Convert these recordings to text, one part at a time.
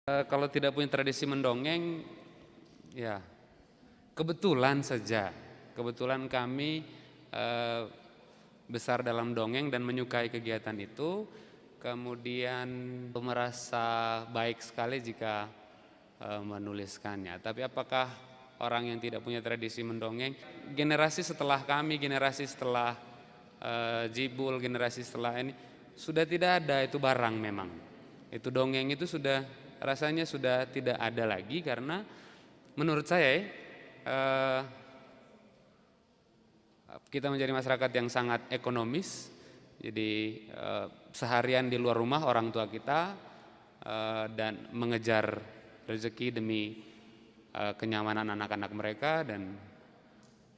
Kalau tidak punya tradisi mendongeng, ya kebetulan saja, kebetulan kami besar dalam dongeng dan menyukai kegiatan itu, kemudian merasa baik sekali jika menuliskannya. Tapi apakah orang yang tidak punya tradisi mendongeng, generasi setelah kami, generasi setelah Jibul, generasi setelah ini, sudah tidak ada itu barang memang. Itu dongeng itu sudah rasanya sudah tidak ada lagi karena menurut saya kita menjadi masyarakat yang sangat ekonomis. Jadi seharian di luar rumah orang tua kita dan mengejar rezeki demi kenyamanan anak-anak mereka, dan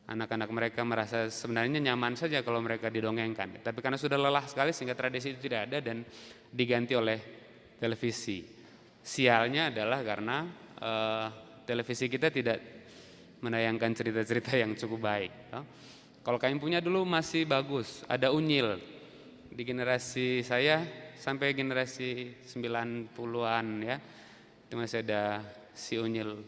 anak-anak mereka merasa sebenarnya nyaman saja kalau mereka didongengkan. Tapi karena sudah lelah sekali sehingga tradisi itu tidak ada dan diganti oleh televisi. Sialnya adalah karena televisi kita tidak menayangkan cerita-cerita yang cukup baik. Kalau kami punya dulu masih bagus, ada Unyil. Di generasi saya sampai generasi 90-an ya, itu masih ada si Unyil.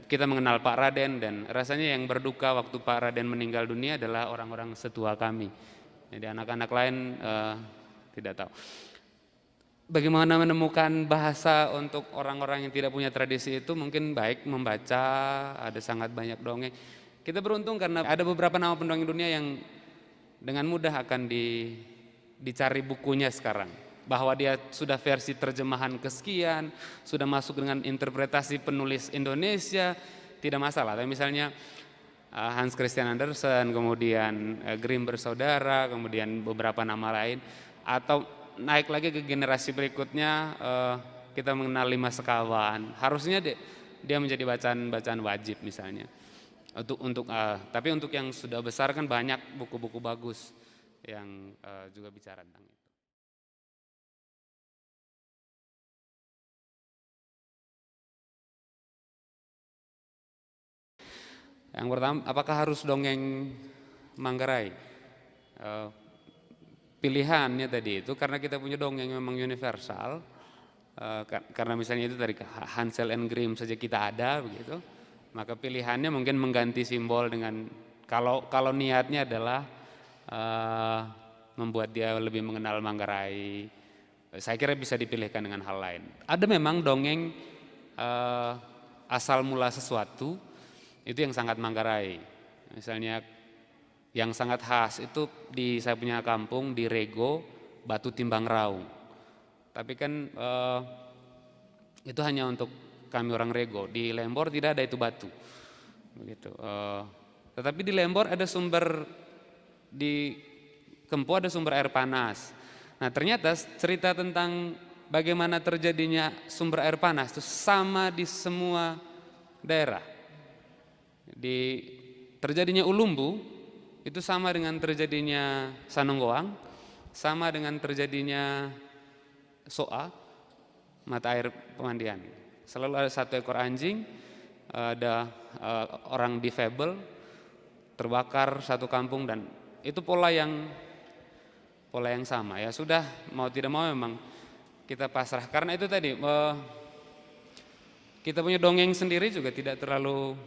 Kita mengenal Pak Raden, dan rasanya yang berduka waktu Pak Raden meninggal dunia adalah orang-orang setua kami. Jadi anak-anak lain tidak tahu. Bagaimana menemukan bahasa untuk orang-orang yang tidak punya tradisi itu? Mungkin baik membaca, ada sangat banyak dongeng. Kita beruntung karena ada beberapa nama pendongeng dunia yang dengan mudah akan dicari bukunya sekarang. Bahwa dia sudah versi terjemahan kesekian, sudah masuk dengan interpretasi penulis Indonesia, tidak masalah. Tapi misalnya Hans Christian Andersen, kemudian Grimm bersaudara, kemudian beberapa nama lain, atau naik lagi ke generasi berikutnya, kita mengenal Lima Sekawan. Harusnya dia menjadi bacaan wajib misalnya. Tapi untuk yang sudah besar kan banyak buku-buku bagus yang juga bicara tentang itu. Yang pertama, apakah harus dongeng Manggarai? Pilihannya tadi itu karena kita punya dongeng memang universal, karena misalnya itu dari Hansel and Grimm saja kita ada begitu, maka pilihannya mungkin mengganti simbol dengan kalau niatnya adalah membuat dia lebih mengenal Manggarai, saya kira bisa dipilihkan dengan hal lain. Ada memang dongeng asal mula sesuatu itu yang sangat Manggarai, misalnya yang sangat khas itu di saya punya kampung di Rego, Batu Timbang Raung. Tapi kan itu hanya untuk kami orang Rego. Di Lembor tidak ada itu batu. Begitu. Tetapi di Lembor ada sumber, di Kempo ada sumber air panas. Nah ternyata cerita tentang bagaimana terjadinya sumber air panas itu sama di semua daerah. Di terjadinya Ulumbu itu sama dengan terjadinya Sanonggoang, sama dengan terjadinya Soa, mata air pemandian. Selalu ada satu ekor anjing, ada orang difabel, terbakar satu kampung, dan itu pola yang sama. Ya sudah, mau tidak mau memang kita pasrah. Karena itu tadi kita punya dongeng sendiri juga tidak terlalu,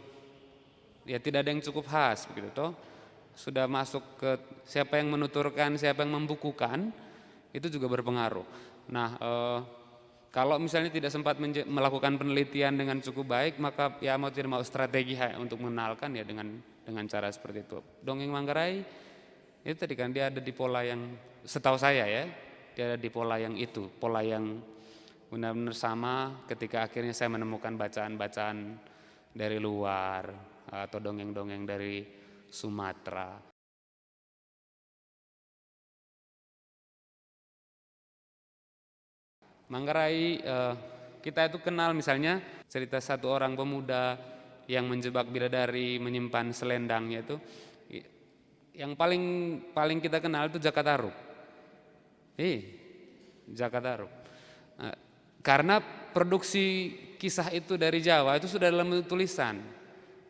ya tidak ada yang cukup khas begitu toh. Sudah masuk ke siapa yang menuturkan, siapa yang membukukan, itu juga berpengaruh. Nah, kalau misalnya tidak sempat melakukan penelitian dengan cukup baik, maka ya mau tidak mau strategi untuk mengenalkan ya dengan cara seperti itu. Dongeng Manggarai itu tadi kan dia ada di pola yang, setahu saya ya, dia ada di pola yang itu, pola yang benar-benar sama ketika akhirnya saya menemukan bacaan-bacaan dari luar atau dongeng-dongeng dari Sumatera. Manggarai, kita itu kenal misalnya cerita satu orang pemuda yang menjebak bidadari menyimpan selendangnya itu. Yang paling kita kenal itu Jakatarup. Jakatarup. Karena produksi kisah itu dari Jawa itu sudah dalam bentuk tulisan.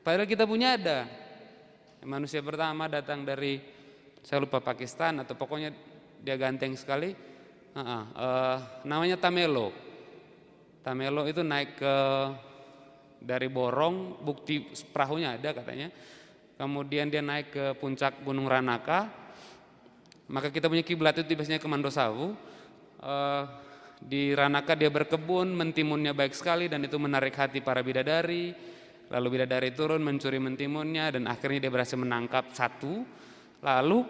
Padahal kita punya ada. Manusia pertama datang dari, saya lupa, Pakistan atau pokoknya dia ganteng sekali, namanya Tamelo. Tamelo itu naik ke dari Borong, bukti perahunya ada katanya. Kemudian dia naik ke puncak Gunung Ranaka. Maka kita punya kiblat itu biasanya ke Mandosawu. Di Ranaka dia berkebun, mentimunnya baik sekali dan itu menarik hati para bidadari. Lalu bidadari turun mencuri mentimunnya dan akhirnya dia berhasil menangkap satu. Lalu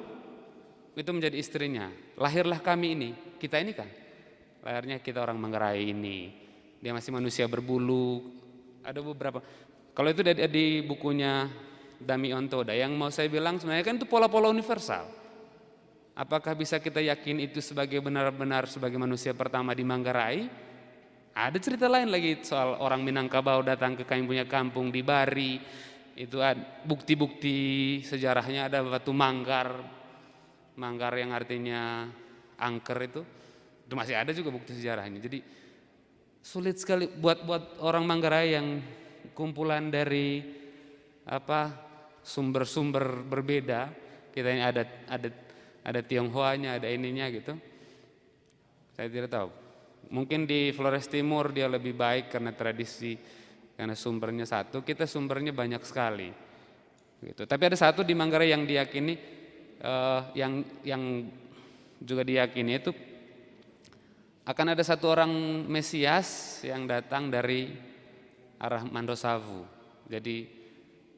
itu menjadi istrinya. Lahirlah kami ini, kita ini kan. Lahirnya kita orang Manggarai ini. Dia masih manusia berbulu. Ada beberapa. Kalau itu di bukunya Dami Ontoda. Yang mau saya bilang sebenarnya kan itu pola-pola universal. Apakah bisa kita yakin itu sebagai benar-benar sebagai manusia pertama di Manggarai? Ada cerita lain lagi soal orang Minangkabau datang ke kami punya kampung di Bari. Itu bukti-bukti sejarahnya ada batu manggar. Manggar yang artinya angker itu masih ada juga bukti sejarahnya. Jadi sulit sekali buat orang Manggarai yang kumpulan dari sumber-sumber berbeda. Kita ini ada Tionghoanya, ada ininya gitu. Saya tidak tahu. Mungkin di Flores Timur dia lebih baik karena tradisi, karena sumbernya satu. Kita sumbernya banyak sekali. Gitu. Tapi ada satu di Manggarai yang diyakini, yang juga diyakini itu akan ada satu orang Mesias yang datang dari arah Mandosawu. Jadi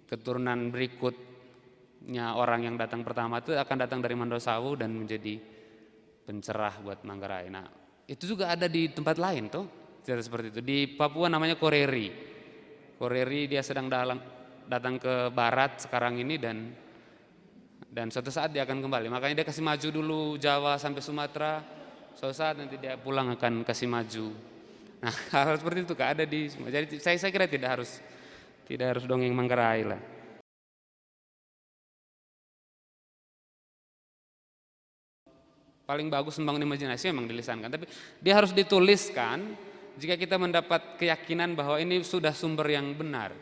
keturunan berikutnya orang yang datang pertama itu akan datang dari Mandosawu dan menjadi pencerah buat Manggarai. Nah, itu juga ada di tempat lain tuh, cerita seperti itu. Di Papua namanya Koreri. Koreri dia sedang datang ke barat sekarang ini dan suatu saat dia akan kembali. Makanya dia kasih maju dulu Jawa sampai Sumatera. Suatu saat nanti dia pulang akan kasih maju. Nah, hal seperti itu ada di semua. Jadi saya kira tidak harus dongeng Manggarai lah. Paling bagus membangun imajinasi memang dilisankan, tapi dia harus dituliskan jika kita mendapat keyakinan bahwa ini sudah sumber yang benar.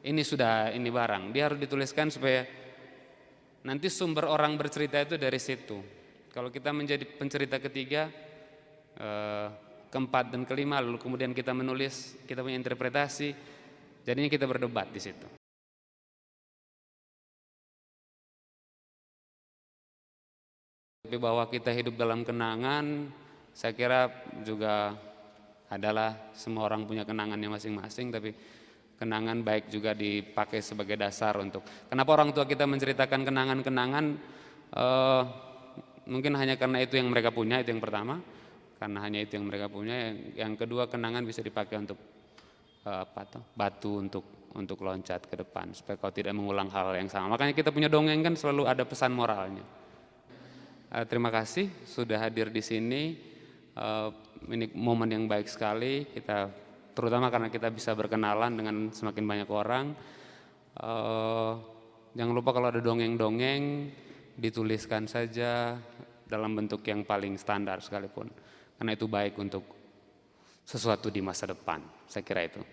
Ini barang. Dia harus dituliskan supaya nanti sumber orang bercerita itu dari situ. Kalau kita menjadi pencerita ketiga, keempat dan kelima, lalu kemudian kita menulis, kita punya interpretasi, jadinya kita berdebat di situ. Tapi bahwa kita hidup dalam kenangan, saya kira juga adalah semua orang punya kenangannya masing-masing, tapi kenangan baik juga dipakai sebagai dasar untuk kenapa orang tua kita menceritakan kenangan-kenangan. Mungkin hanya karena itu yang mereka punya, itu yang pertama. Karena hanya itu yang mereka punya. Yang kedua, kenangan bisa dipakai untuk batu untuk loncat ke depan supaya kau tidak mengulang hal yang sama. Makanya kita punya dongeng kan selalu ada pesan moralnya. Terima kasih sudah hadir di sini. Ini momen yang baik sekali. Kita terutama karena kita bisa berkenalan dengan semakin banyak orang. Jangan lupa kalau ada dongeng-dongeng dituliskan saja dalam bentuk yang paling standar sekalipun, karena itu baik untuk sesuatu di masa depan. Saya kira itu.